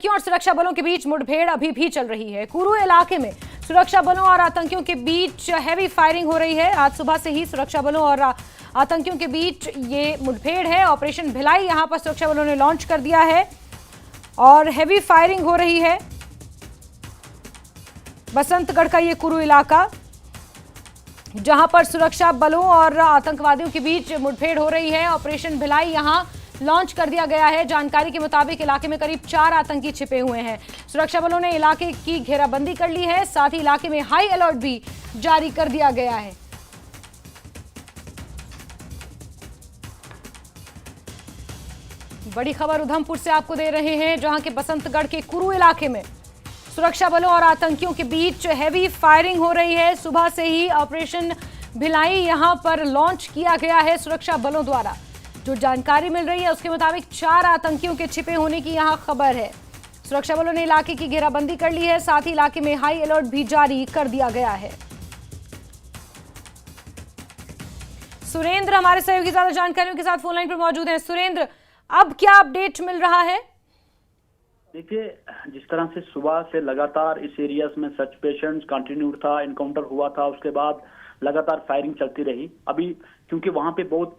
और सुरक्षा बलों के बीच मुठभेड़ अभी भी चल रही है। कुरू इलाके में सुरक्षा बलों और आतंकियों के बीच हैवी फायरिंग हो रही है। आज सुबह से ही सुरक्षा बलों और आतंकियों के बीच ये मुठभेड़ है। ऑपरेशन भिलाई यहां पर सुरक्षा बलों ने लॉन्च कर दिया है और हैवी फायरिंग हो रही है। बसंतगढ़ का ये कुरू इलाका जहां पर सुरक्षा बलों और आतंकवादियों के बीच मुठभेड़ हो रही है। ऑपरेशन भिलाई यहां लॉन्च कर दिया गया है। जानकारी के मुताबिक इलाके में करीब 4 आतंकी छिपे हुए हैं। सुरक्षा बलों ने इलाके की घेराबंदी कर ली है। साथ ही इलाके में हाई अलर्ट भी जारी कर दिया गया है। बड़ी खबर उधमपुर से आपको दे रहे हैं, जहां के बसंतगढ़ के कुरू इलाके में सुरक्षा बलों और आतंकियों के बीच हैवी फायरिंग हो रही है। सुबह से ही ऑपरेशन भिलाई यहां पर लॉन्च किया गया है सुरक्षा बलों द्वारा। जो जानकारी मिल रही है उसके मुताबिक 4 आतंकियों के छिपे होने की यहां खबर है। सुरक्षा बलों ने इलाके की घेराबंदी कर ली है। साथ ही इलाके में हाई अलर्ट भी जारी कर दिया गया है। सुरेंद्र हमारे सहयोगी ज्यादा जानकारियों के साथ फोन लाइन पर मौजूद हैं। सुरेंद्र, अब क्या अपडेट मिल रहा है? देखिए, जिस तरह से सुबह से लगातार इस एरिया में सर्च ऑपरेशन कंटिन्यू था, इनकाउंटर हुआ था, उसके बाद लगातार फायरिंग चलती रही। अभी क्योंकि वहां पे बहुत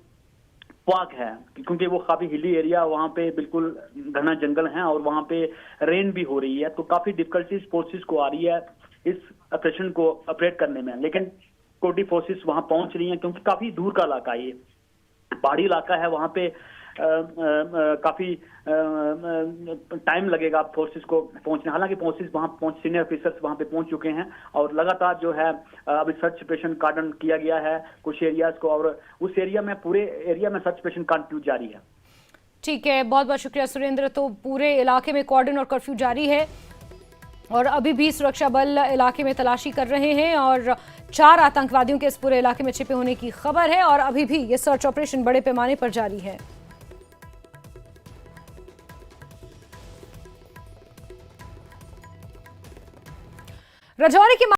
पाक है, क्योंकि वो काफी हिली एरिया, वहां पे बिल्कुल घना जंगल है और वहां पे रेन भी हो रही है, तो काफी डिफिकल्टीज फोर्सेस को आ रही है इस ऑपरेशन को ऑपरेट करने में। लेकिन कोटी फोर्सेस वहां पहुंच रही हैं क्योंकि काफी दूर का इलाका है, ये पहाड़ी इलाका है। वहां पे काफी टाइम लगेगा फोर्सेस को पहुंचने। हालांकि फोर्सेस वहां सीनियर ऑफिसर्स वहां पे पहुंच चुके हैं और लगातार जो है अभी सर्च ऑपरेशन कार्डन किया गया है कुछ एरियाज को, और उस एरिया में पूरे एरिया में सर्च ऑपरेशन कंटिन्यू जारी है। ठीक है, बहुत बहुत शुक्रिया सुरेंद्र। तो पूरे इलाके में कॉर्डन और कर्फ्यू जारी है और अभी भी सुरक्षा बल इलाके में तलाशी कर रहे हैं और 4 आतंकवादियों के इस पूरे इलाके में छिपे होने की खबर है और अभी भी ये सर्च ऑपरेशन बड़े पैमाने पर जारी है। रजौरी की